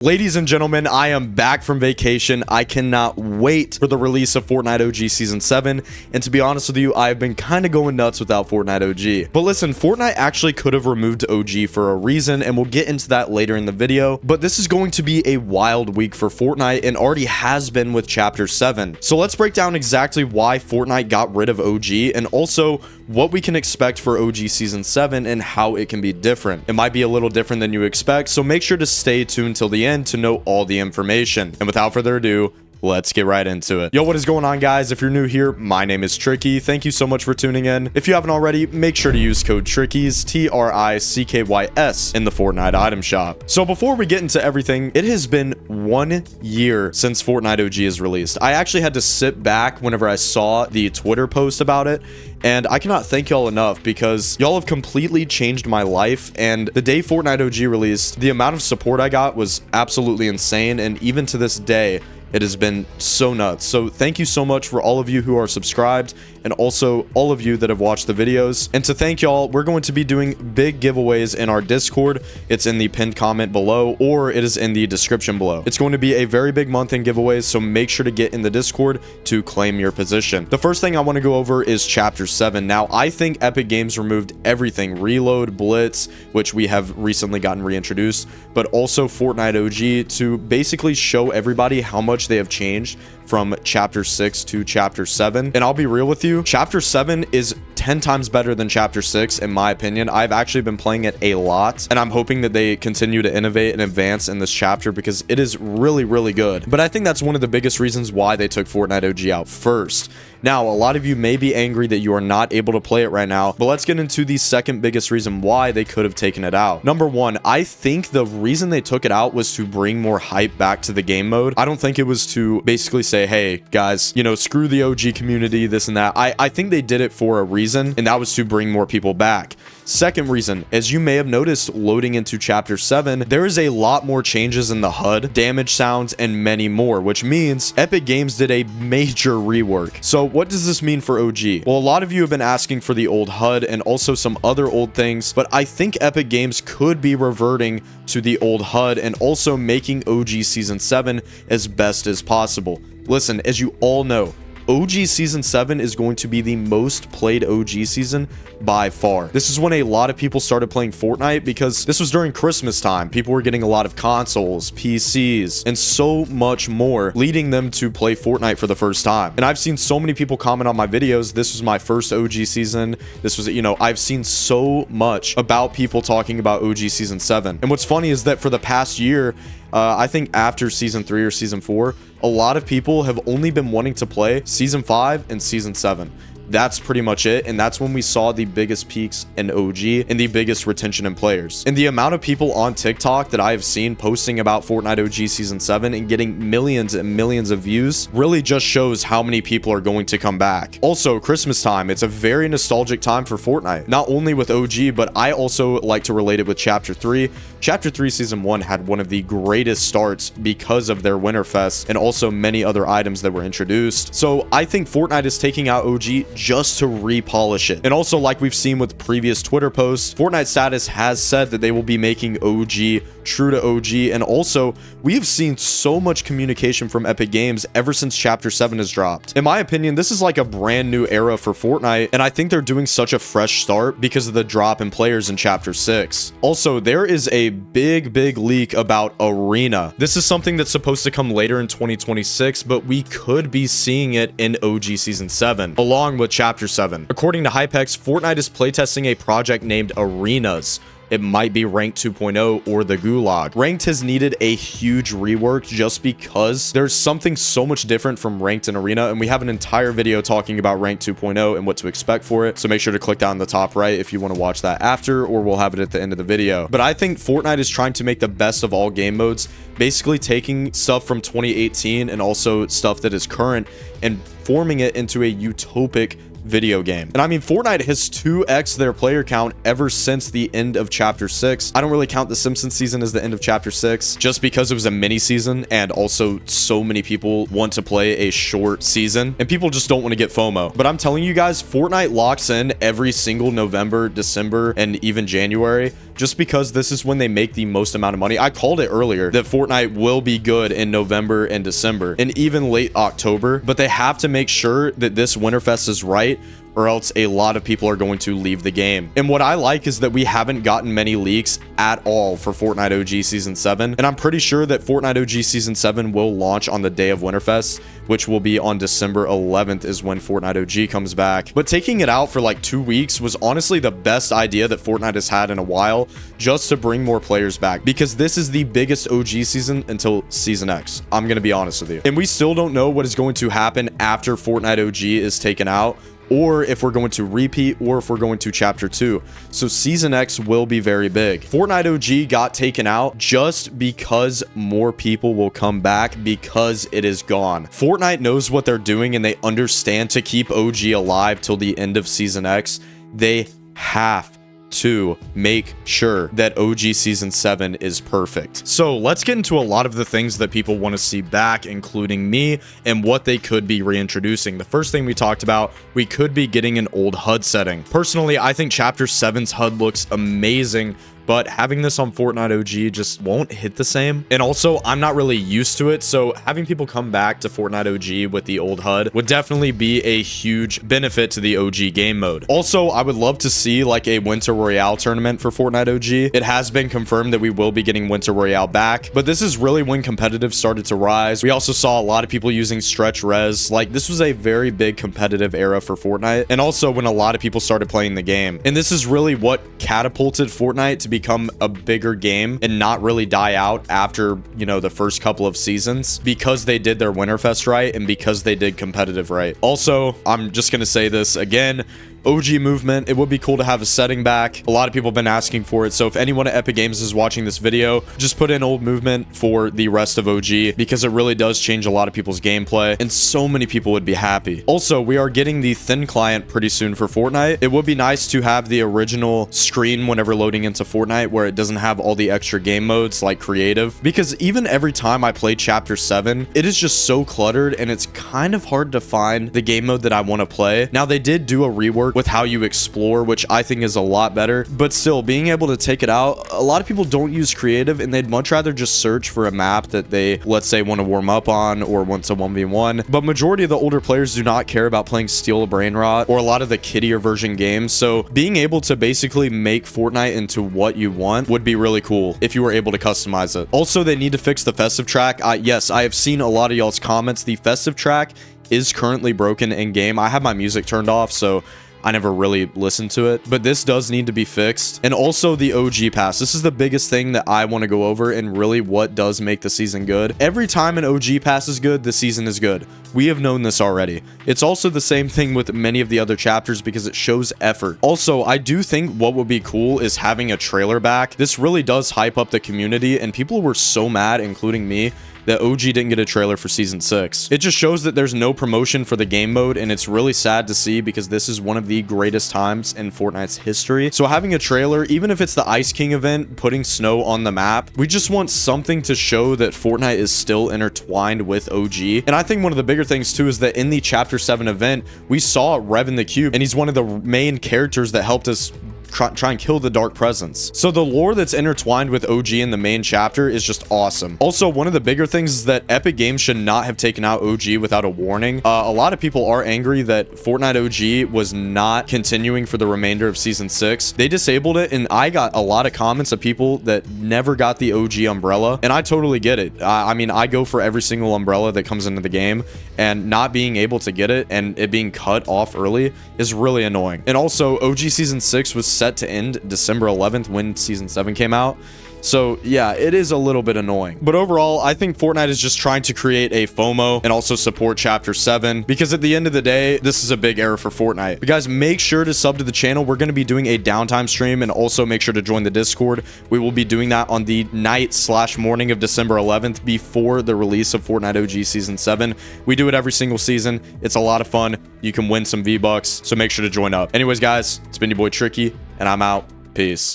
Ladies and gentlemen, I am back from vacation. I cannot wait for the release of Fortnite OG Season 7. And to be honest with you, I've been kind of going nuts without Fortnite OG. But listen, Fortnite actually could have removed OG for a reason, and we'll get into that later in the video. But this is going to be a wild week for Fortnite and already has been with Chapter 7. So let's break down exactly why Fortnite got rid of OG and also what we can expect for OG Season 7 and how it can be different. It might be a little different than you expect, so make sure to stay tuned till the end to know all the information. And without further ado, let's get right into it. Yo, what is going on, guys? If you're new here, my name is Tricky. Thank you so much for tuning in. If you haven't already, make sure to use code TRICKYS, TRICKYS, in the Fortnite item shop. So before we get into everything, it has been 1 year since Fortnite OG is released. I actually had to sit back whenever I saw the Twitter post about it, and I cannot thank y'all enough because y'all have completely changed my life. And the day Fortnite OG released, the amount of support I got was absolutely insane, and even to this day, it has been so nuts. So thank you so much for all of you who are subscribed and also all of you that have watched the videos. And to thank y'all, we're going to be doing big giveaways in our Discord. It's in the pinned comment below, or it is in the description below. It's going to be a very big month in giveaways, so make sure to get in the Discord to claim your position. The first thing I want to go over is Chapter 7. Now, I think Epic Games removed everything. Reload, Blitz, which we have recently gotten reintroduced, but also Fortnite OG to basically show everybody how much they have changed from Chapter 6 to Chapter 7. And I'll be real with you, Chapter 7 is 10 times better than Chapter 6 in my opinion. I've actually been playing it a lot, and I'm hoping that they continue to innovate and advance in this chapter because it is really, really good. But I think that's one of the biggest reasons why they took Fortnite OG out first. Now, a lot of you may be angry that you are not able to play it right now, but let's get into the second biggest reason why they could have taken it out. Number one, I think the reason they took it out was to bring more hype back to the game mode. I don't think it was to basically say, hey, guys, you know, screw the OG community, this and that. I think they did it for a reason, and that was to bring more people back. Second reason, as you may have noticed loading into Chapter 7, there is a lot more changes in the HUD, damage sounds, and many more, which means Epic Games did a major rework. So what does this mean for OG? Well, a lot of you have been asking for the old HUD and also some other old things, but I think Epic Games could be reverting to the old HUD and also making OG Season 7 as best as possible. Listen, as you all know, OG Season 7 is going to be the most played OG season by far. This is when a lot of people started playing Fortnite because this was during Christmas time. People were getting a lot of consoles, PCs, and so much more, leading them to play Fortnite for the first time. And I've seen so many people comment on my videos, this was my first OG season. This was, you know, I've seen so much about people talking about OG Season 7. And what's funny is that for the past year, I think after Season 3 or Season 4, a lot of people have only been wanting to play Season 5 and Season 7. That's pretty much it, and that's when we saw the biggest peaks in OG and the biggest retention in players. And the amount of people on TikTok that I have seen posting about Fortnite OG Season 7 and getting millions and millions of views really just shows how many people are going to come back. Also, Christmas time, it's a very nostalgic time for Fortnite, not only with OG, but I also like to relate it with Chapter 3. Chapter 3 Season 1 had one of the greatest starts because of their Winterfest and also many other items that were introduced. So I think Fortnite is taking out OG just to repolish it. And also, like we've seen with previous Twitter posts, Fortnite Status has said that they will be making OG true to OG. And also, we've seen so much communication from Epic Games ever since Chapter 7 has dropped. In my opinion, this is like a brand new era for Fortnite, and I think they're doing such a fresh start because of the drop in players in Chapter 6. Also, there is a big leak about Arena. This is something that's supposed to come later in 2026, but we could be seeing it in OG Season 7, along with Chapter 7. According to Hypex, Fortnite is playtesting a project named Arenas. It might be Ranked 2.0 or the Gulag. Ranked has needed a huge rework just because there's something so much different from Ranked and Arena, and we have an entire video talking about Ranked 2.0 and what to expect for it, so make sure to click down the top right if you want to watch that after, or we'll have it at the end of the video. But I think Fortnite is trying to make the best of all game modes, basically taking stuff from 2018 and also stuff that is current and forming it into a utopic video game. And I mean, Fortnite has 2x their player count ever since the end of Chapter 6. I don't really count the Simpsons season as the end of Chapter 6 just because it was a mini season, and also so many people want to play a short season and people just don't want to get FOMO. But I'm telling you guys, Fortnite locks in every single November, December, and even January just because this is when they make the most amount of money. I called it earlier that Fortnite will be good in November and December and even late October, but they have to make sure that this Winterfest is right, or else a lot of people are going to leave the game. And what I like is that we haven't gotten many leaks at all for Fortnite OG Season 7, and I'm pretty sure that Fortnite OG Season 7 will launch on the day of Winterfest, which will be on December 11th is when Fortnite OG comes back. But taking it out for like 2 weeks was honestly the best idea that Fortnite has had in a while, just to bring more players back, because this is the biggest OG season until Season X. I'm gonna be honest with you. And we still don't know what is going to happen after Fortnite OG is taken out, or if we're going to repeat, or if we're going to Chapter 2. So Season X will be very big. Fortnite OG got taken out just because more people will come back because it is gone. Fortnite knows what they're doing, and they understand to keep OG alive till the end of Season X. They have to make sure that OG Season 7 is perfect. So let's get into a lot of the things that people want to see back, including me, and what they could be reintroducing. The first thing we talked about, we could be getting an old HUD setting. Personally, I think Chapter 7's HUD looks amazing, but having this on Fortnite OG just won't hit the same. And also, I'm not really used to it, so having people come back to Fortnite OG with the old HUD would definitely be a huge benefit to the OG game mode. Also, I would love to see like a Winter Royale tournament for Fortnite OG. It has been confirmed that we will be getting Winter Royale back, but this is really when competitive started to rise. We also saw a lot of people using stretch res. Like, this was a very big competitive era for Fortnite, and also when a lot of people started playing the game. And this is really what catapulted Fortnite to become a bigger game and not really die out after, you know, the first couple of seasons, because they did their Winterfest right and because they did competitive right. Also, I'm just gonna say this again, OG movement, it would be cool to have a setting back. A lot of people have been asking for it, so if anyone at Epic Games is watching this video, just put in old movement for the rest of OG, because it really does change a lot of people's gameplay, and so many people would be happy. Also, we are getting the thin client pretty soon for Fortnite. It would be nice to have the original screen whenever loading into Fortnite, where it doesn't have all the extra game modes like creative, because even every time I play Chapter 7, it is just so cluttered, and it's kind of hard to find the game mode that I want to play. Now, they did do a rework with how you explore, which I think is a lot better, but still, being able to take it out, a lot of people don't use creative, and they'd much rather just search for a map that they, let's say, want to warm up on or want to 1v1. But majority of the older players do not care about playing Steel a Brain Rot or a lot of the kiddier version games, so being able to basically make Fortnite into what you want would be really cool if you were able to customize it. Also, they need to fix the festive track. Yes, I have seen a lot of y'all's comments. The festive track is currently broken in game. I have my music turned off, so I never really listened to it, but this does need to be fixed. And also the OG pass. This is the biggest thing that I want to go over, and really what does make the season good. Every time an OG pass is good, the season is good. We have known this already. It's also the same thing with many of the other chapters because it shows effort. Also, I do think what would be cool is having a trailer back. This really does hype up the community, and people were so mad, including me, that OG didn't get a trailer for Season 6. It just shows that there's no promotion for the game mode, and it's really sad to see because this is one of the greatest times in Fortnite's history. So having a trailer, even if it's the Ice King event, putting snow on the map, we just want something to show that Fortnite is still intertwined with OG. And I think one of the bigger things too is that in the Chapter 7 event, we saw Rev in the Cube, and he's one of the main characters that helped us try and kill the Dark Presence. So the lore that's intertwined with OG in the main chapter is just awesome. Also, one of the bigger things is that Epic Games should not have taken out OG without a warning. A lot of people are angry that Fortnite OG was not continuing for the remainder of Season 6. They disabled it, and I got a lot of comments of people that never got the OG umbrella, and I totally get it. I mean, I go for every single umbrella that comes into the game, and not being able to get it and it being cut off early is really annoying. And also, OG Season 6 was set to end December 11th when Season 7 came out. So yeah, it is a little bit annoying. But overall, I think Fortnite is just trying to create a FOMO and also support Chapter 7, because at the end of the day, this is a big era for Fortnite. But guys, make sure to sub to the channel. We're going to be doing a downtime stream, and also make sure to join the Discord. We will be doing that on the night/morning of December 11th before the release of Fortnite OG Season 7. We do it every single season. It's a lot of fun. You can win some V-Bucks, so make sure to join up. Anyways, guys, it's been your boy Tricky, and I'm out. Peace.